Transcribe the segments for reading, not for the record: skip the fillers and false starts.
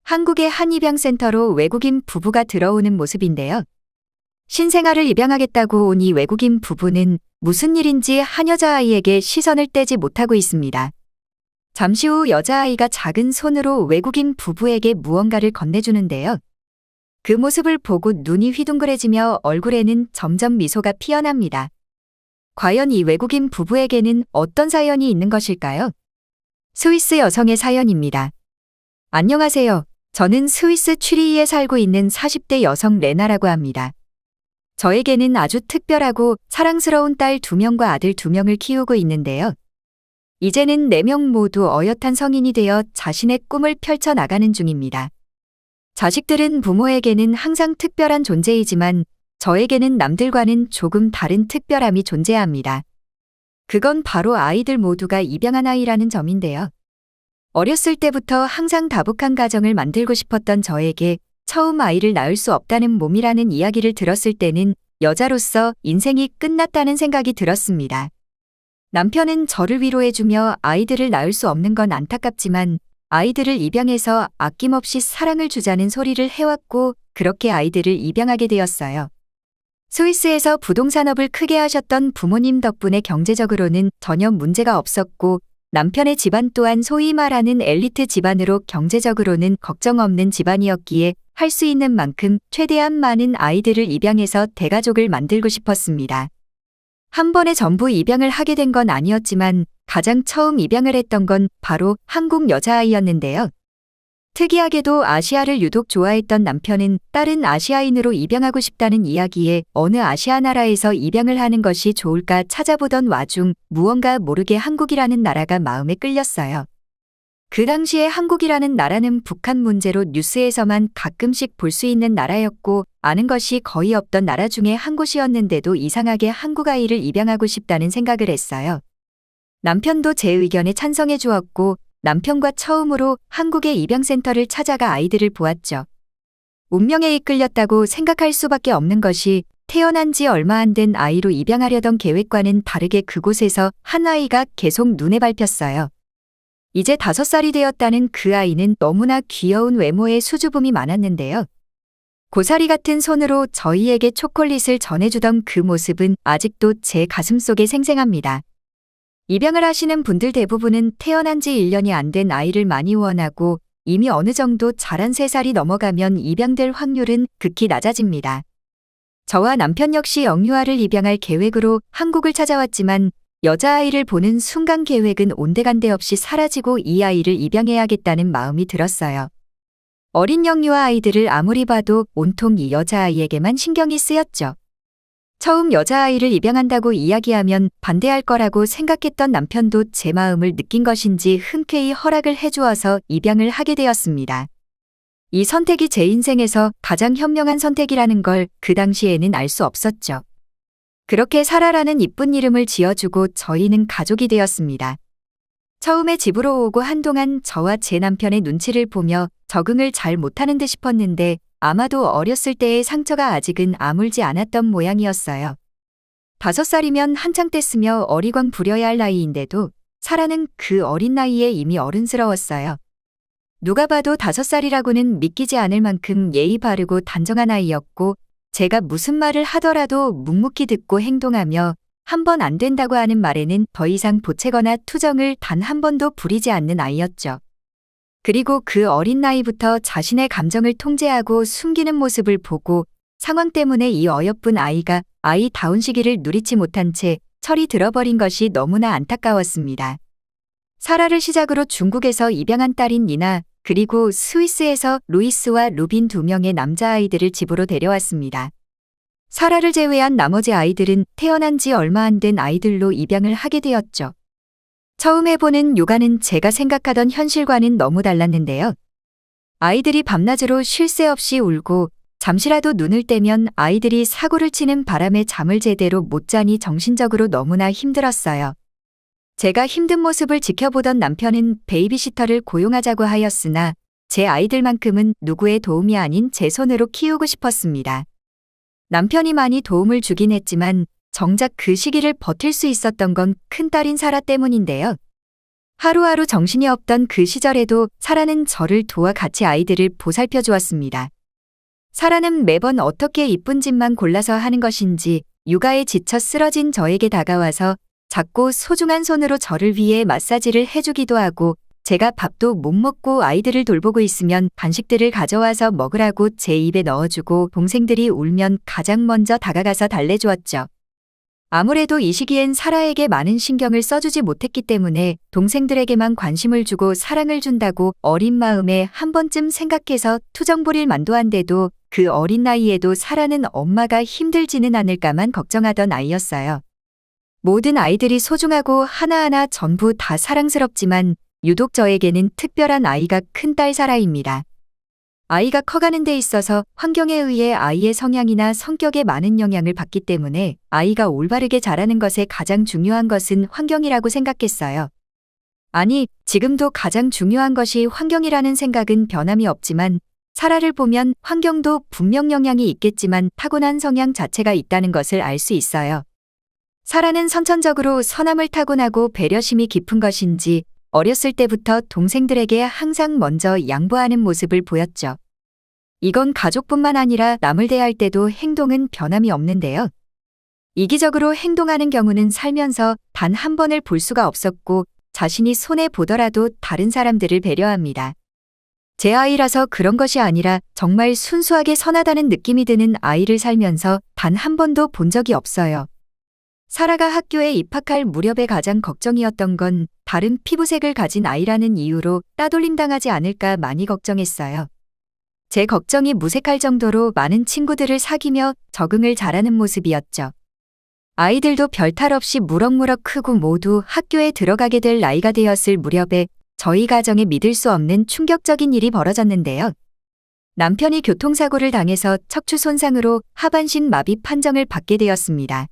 한국의 한 입양센터로 외국인 부부가 들어오는 모습인데요. 신생아를 입양하겠다고 온 이 외국인 부부는 무슨 일인지 한 여자아이에게 시선을 떼지 못하고 있습니다. 잠시 후 여자아이가 작은 손으로 외국인 부부에게 무언가를 건네주는데요. 그 모습을 보고 눈이 휘둥그레지며 얼굴에는 점점 미소가 피어납니다. 과연 이 외국인 부부에게는 어떤 사연이 있는 것일까요? 스위스 여성의 사연입니다. 안녕하세요. 저는 스위스 취리히에 살고 있는 40대 여성 레나라고 합니다. 저에게는 아주 특별하고 사랑스러운 딸 2명과 아들 2명을 키우고 있는데요. 이제는 4명 모두 어엿한 성인이 되어 자신의 꿈을 펼쳐나가는 중입니다. 자식들은 부모에게는 항상 특별한 존재이지만 저에게는 남들과는 조금 다른 특별함이 존재합니다. 그건 바로 아이들 모두가 입양한 아이라는 점인데요. 어렸을 때부터 항상 다복한 가정을 만들고 싶었던 저에게 처음 아이를 낳을 수 없다는 몸이라는 이야기를 들었을 때는 여자로서 인생이 끝났다는 생각이 들었습니다. 남편은 저를 위로해주며 아이들을 낳을 수 없는 건 안타깝지만 아이들을 입양해서 아낌없이 사랑을 주자는 소리를 해왔고 그렇게 아이들을 입양하게 되었어요. 스위스에서 부동산업을 크게 하셨던 부모님 덕분에 경제적으로는 전혀 문제가 없었고 남편의 집안 또한 소위 말하는 엘리트 집안으로 경제적으로는 걱정 없는 집안이었기에 할 수 있는 만큼 최대한 많은 아이들을 입양해서 대가족을 만들고 싶었습니다. 한 번에 전부 입양을 하게 된 건 아니었지만 가장 처음 입양을 했던 건 바로 한국 여자아이였는데요. 특이하게도 아시아를 유독 좋아했던 남편은 딸은 아시아인으로 입양하고 싶다는 이야기에 어느 아시아 나라에서 입양을 하는 것이 좋을까 찾아보던 와중 무언가 모르게 한국이라는 나라가 마음에 끌렸어요. 그 당시에 한국이라는 나라는 북한 문제로 뉴스에서만 가끔씩 볼 수 있는 나라였고 아는 것이 거의 없던 나라 중에 한 곳이었는데도 이상하게 한국 아이를 입양하고 싶다는 생각을 했어요. 남편도 제 의견에 찬성해 주었고 남편과 처음으로 한국의 입양센터를 찾아가 아이들을 보았죠. 운명에 이끌렸다고 생각할 수밖에 없는 것이 태어난 지 얼마 안 된 아이로 입양하려던 계획과는 다르게 그곳에서 한 아이가 계속 눈에 밟혔어요. 이제 5살이 되었다는 그 아이는 너무나 귀여운 외모에 수줍음이 많았는데요. 고사리 같은 손으로 저희에게 초콜릿을 전해주던 그 모습은 아직도 제 가슴속에 생생합니다. 입양을 하시는 분들 대부분은 태어난 지 1년이 안 된 아이를 많이 원하고 이미 어느 정도 자란 3살이 넘어가면 입양될 확률은 극히 낮아집니다. 저와 남편 역시 영유아를 입양할 계획으로 한국을 찾아왔지만 여자아이를 보는 순간 계획은 온데간데 없이 사라지고 이 아이를 입양해야겠다는 마음이 들었어요. 어린 영유아 아이들을 아무리 봐도 온통 이 여자아이에게만 신경이 쓰였죠. 처음 여자아이를 입양한다고 이야기하면 반대할 거라고 생각했던 남편도 제 마음을 느낀 것인지 흔쾌히 허락을 해주어서 입양을 하게 되었습니다. 이 선택이 제 인생에서 가장 현명한 선택이라는 걸 그 당시에는 알 수 없었죠. 그렇게 사라라는 이쁜 이름을 지어주고 저희는 가족이 되었습니다. 처음에 집으로 오고 한동안 저와 제 남편의 눈치를 보며 적응을 잘 못하는 듯 싶었는데 아마도 어렸을 때의 상처가 아직은 아물지 않았던 모양이었어요. 5살이면 한창 뗐으며 어리광 부려야 할 나이인데도 사라는 그 어린 나이에 이미 어른스러웠어요. 누가 봐도 5살이라고는 믿기지 않을 만큼 예의 바르고 단정한 아이였고 제가 무슨 말을 하더라도 묵묵히 듣고 행동하며 한 번 안 된다고 하는 말에는 더 이상 보채거나 투정을 단 한 번도 부리지 않는 아이였죠. 그리고 그 어린 나이부터 자신의 감정을 통제하고 숨기는 모습을 보고 상황 때문에 이 어여쁜 아이가 아이다운 시기를 누리지 못한 채 철이 들어버린 것이 너무나 안타까웠습니다. 사라를 시작으로 중국에서 입양한 딸인 니나 그리고 스위스에서 루이스와 루빈 2명의 남자아이들을 집으로 데려왔습니다. 사라를 제외한 나머지 아이들은 태어난 지 얼마 안 된 아이들로 입양을 하게 되었죠. 처음 해보는 육아는 제가 생각하던 현실과는 너무 달랐는데요. 아이들이 밤낮으로 쉴 새 없이 울고 잠시라도 눈을 떼면 아이들이 사고를 치는 바람에 잠을 제대로 못 자니 정신적으로 너무나 힘들었어요. 제가 힘든 모습을 지켜보던 남편은 베이비시터를 고용하자고 하였으나 제 아이들만큼은 누구의 도움이 아닌 제 손으로 키우고 싶었습니다. 남편이 많이 도움을 주긴 했지만 정작 그 시기를 버틸 수 있었던 건 큰딸인 사라 때문인데요. 하루하루 정신이 없던 그 시절에도 사라는 저를 도와 같이 아이들을 보살펴 주었습니다. 사라는 매번 어떻게 이쁜 짓만 골라서 하는 것인지 육아에 지쳐 쓰러진 저에게 다가와서 작고 소중한 손으로 저를 위해 마사지를 해주기도 하고, 제가 밥도 못 먹고 아이들을 돌보고 있으면 간식들을 가져와서 먹으라고 제 입에 넣어주고, 동생들이 울면 가장 먼저 다가가서 달래주었죠. 아무래도 이 시기엔 사라에게 많은 신경을 써주지 못했기 때문에 동생들에게만 관심을 주고 사랑을 준다고 어린 마음에 한 번쯤 생각해서 투정 부릴 만도 한데도, 그 어린 나이에도 사라는 엄마가 힘들지는 않을까만 걱정하던 아이였어요. 모든 아이들이 소중하고 하나하나 전부 다 사랑스럽지만 유독 저에게는 특별한 아이가 큰딸 사라입니다. 아이가 커가는 데 있어서 환경에 의해 아이의 성향이나 성격에 많은 영향을 받기 때문에 아이가 올바르게 자라는 것에 가장 중요한 것은 환경이라고 생각했어요. 아니, 지금도 가장 중요한 것이 환경이라는 생각은 변함이 없지만, 사라를 보면 환경도 분명 영향이 있겠지만 타고난 성향 자체가 있다는 것을 알 수 있어요. 사라는 선천적으로 선함을 타고나고 배려심이 깊은 것인지 어렸을 때부터 동생들에게 항상 먼저 양보하는 모습을 보였죠. 이건 가족뿐만 아니라 남을 대할 때도 행동은 변함이 없는데요. 이기적으로 행동하는 경우는 살면서 단 한 번을 볼 수가 없었고, 자신이 손해보더라도 다른 사람들을 배려합니다. 제 아이라서 그런 것이 아니라 정말 순수하게 선하다는 느낌이 드는 아이를 살면서 단 한 번도 본 적이 없어요. 사라가 학교에 입학할 무렵에 가장 걱정이었던 건 다른 피부색을 가진 아이라는 이유로 따돌림당하지 않을까 많이 걱정했어요. 제 걱정이 무색할 정도로 많은 친구들을 사귀며 적응을 잘하는 모습이었죠. 아이들도 별탈 없이 무럭무럭 크고 모두 학교에 들어가게 될 나이가 되었을 무렵에 저희 가정에 믿을 수 없는 충격적인 일이 벌어졌는데요. 남편이 교통사고를 당해서 척추 손상으로 하반신 마비 판정을 받게 되었습니다.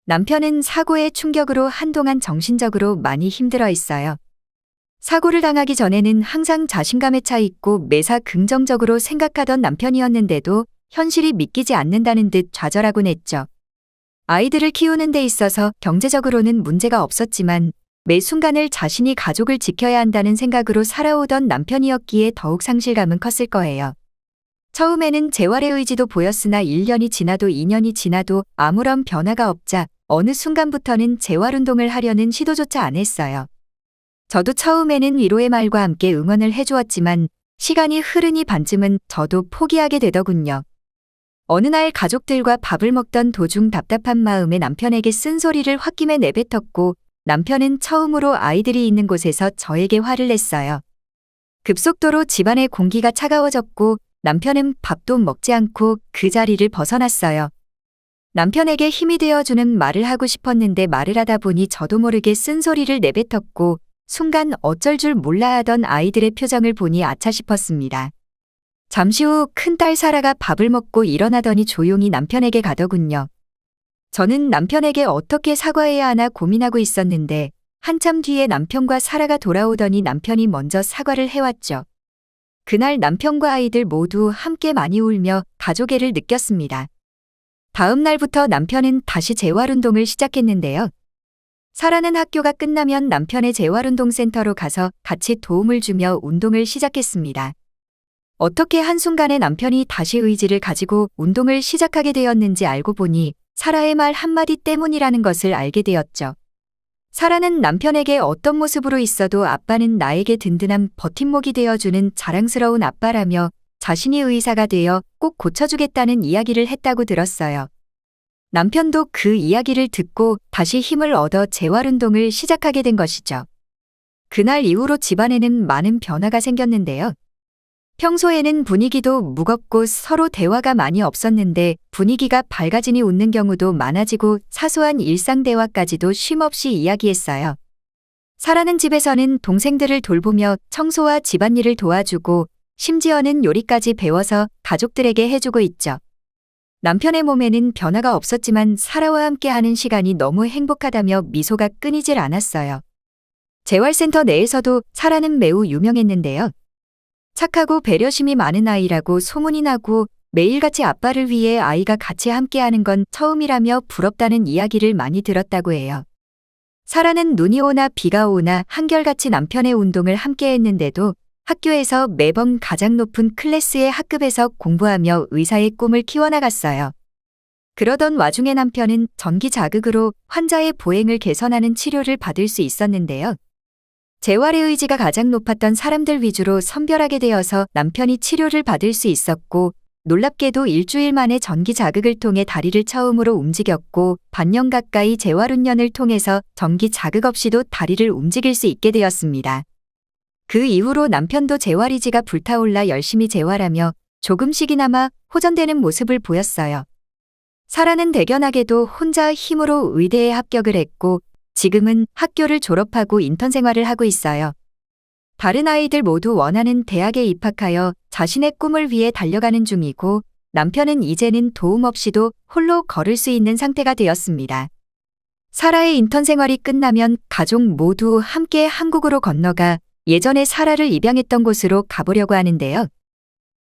남편은 사고의 충격으로 한동안 정신적으로 많이 힘들어 했어요. 사고를 당하기 전에는 항상 자신감에 차 있고 매사 긍정적으로 생각하던 남편이었는데도 현실이 믿기지 않는다는 듯 좌절하곤 했죠. 아이들을 키우는 데 있어서 경제적으로는 문제가 없었지만 매 순간을 자신이 가족을 지켜야 한다는 생각으로 살아오던 남편이었기에 더욱 상실감은 컸을 거예요. 처음에는 재활의 의지도 보였으나 1년이 지나도 2년이 지나도 아무런 변화가 없자 어느 순간부터는 재활운동을 하려는 시도조차 안 했어요. 저도 처음에는 위로의 말과 함께 응원을 해주었지만 시간이 흐르니 반쯤은 저도 포기하게 되더군요. 어느 날 가족들과 밥을 먹던 도중 답답한 마음에 남편에게 쓴소리를 홧김에 내뱉었고, 남편은 처음으로 아이들이 있는 곳에서 저에게 화를 냈어요. 급속도로 집안의 공기가 차가워졌고 남편은 밥도 먹지 않고 그 자리를 벗어났어요. 남편에게 힘이 되어주는 말을 하고 싶었는데 말을 하다 보니 저도 모르게 쓴소리를 내뱉었고, 순간 어쩔 줄 몰라 하던 아이들의 표정을 보니 아차 싶었습니다. 잠시 후 큰딸 사라가 밥을 먹고 일어나더니 조용히 남편에게 가더군요. 저는 남편에게 어떻게 사과해야 하나 고민하고 있었는데 한참 뒤에 남편과 사라가 돌아오더니 남편이 먼저 사과를 해왔죠. 그날 남편과 아이들 모두 함께 많이 울며 가족애를 느꼈습니다. 다음 날부터 남편은 다시 재활운동을 시작했는데요. 사라는 학교가 끝나면 남편의 재활운동센터로 가서 같이 도움을 주며 운동을 시작했습니다. 어떻게 한순간에 남편이 다시 의지를 가지고 운동을 시작하게 되었는지 알고 보니 사라의 말 한마디 때문이라는 것을 알게 되었죠. 사라는 남편에게 어떤 모습으로 있어도 아빠는 나에게 든든한 버팀목이 되어주는 자랑스러운 아빠라며 자신이 의사가 되어 꼭 고쳐주겠다는 이야기를 했다고 들었어요. 남편도 그 이야기를 듣고 다시 힘을 얻어 재활운동을 시작하게 된 것이죠. 그날 이후로 집안에는 많은 변화가 생겼는데요. 평소에는 분위기도 무겁고 서로 대화가 많이 없었는데 분위기가 밝아지니 웃는 경우도 많아지고 사소한 일상 대화까지도 쉼없이 이야기했어요. 사라는 집에서는 동생들을 돌보며 청소와 집안일을 도와주고 심지어는 요리까지 배워서 가족들에게 해주고 있죠. 남편의 몸에는 변화가 없었지만 사라와 함께하는 시간이 너무 행복하다며 미소가 끊이질 않았어요. 재활센터 내에서도 사라는 매우 유명했는데요. 착하고 배려심이 많은 아이라고 소문이 나고 매일같이 아빠를 위해 아이가 같이 함께하는 건 처음이라며 부럽다는 이야기를 많이 들었다고 해요. 사라는 눈이 오나 비가 오나 한결같이 남편의 운동을 함께 했는데도 학교에서 매번 가장 높은 클래스의 학급에서 공부하며 의사의 꿈을 키워나갔어요. 그러던 와중에 남편은 전기 자극으로 환자의 보행을 개선하는 치료를 받을 수 있었는데요. 재활의 의지가 가장 높았던 사람들 위주로 선별하게 되어서 남편이 치료를 받을 수 있었고, 놀랍게도 일주일 만에 전기 자극을 통해 다리를 처음으로 움직였고, 반년 가까이 재활훈련을 통해서 전기 자극 없이도 다리를 움직일 수 있게 되었습니다. 그 이후로 남편도 재활의지가 불타올라 열심히 재활하며 조금씩이나마 호전되는 모습을 보였어요. 사라는 대견하게도 혼자 힘으로 의대에 합격을 했고, 지금은 학교를 졸업하고 인턴 생활을 하고 있어요. 다른 아이들 모두 원하는 대학에 입학하여 자신의 꿈을 위해 달려가는 중이고, 남편은 이제는 도움 없이도 홀로 걸을 수 있는 상태가 되었습니다. 사라의 인턴 생활이 끝나면 가족 모두 함께 한국으로 건너가 예전에 사라를 입양했던 곳으로 가보려고 하는데요.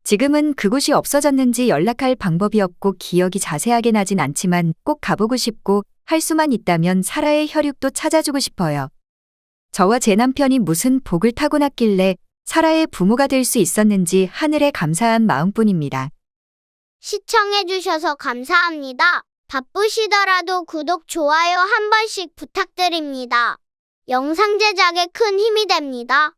지금은 그곳이 없어졌는지 연락할 방법이 없고 기억이 자세하게 나진 않지만 꼭 가보고 싶고, 할 수만 있다면 사라의 혈육도 찾아주고 싶어요. 저와 제 남편이 무슨 복을 타고났길래 사라의 부모가 될 수 있었는지 하늘에 감사한 마음뿐입니다. 시청해주셔서 감사합니다. 바쁘시더라도 구독, 좋아요 한 번씩 부탁드립니다. 영상 제작에 큰 힘이 됩니다.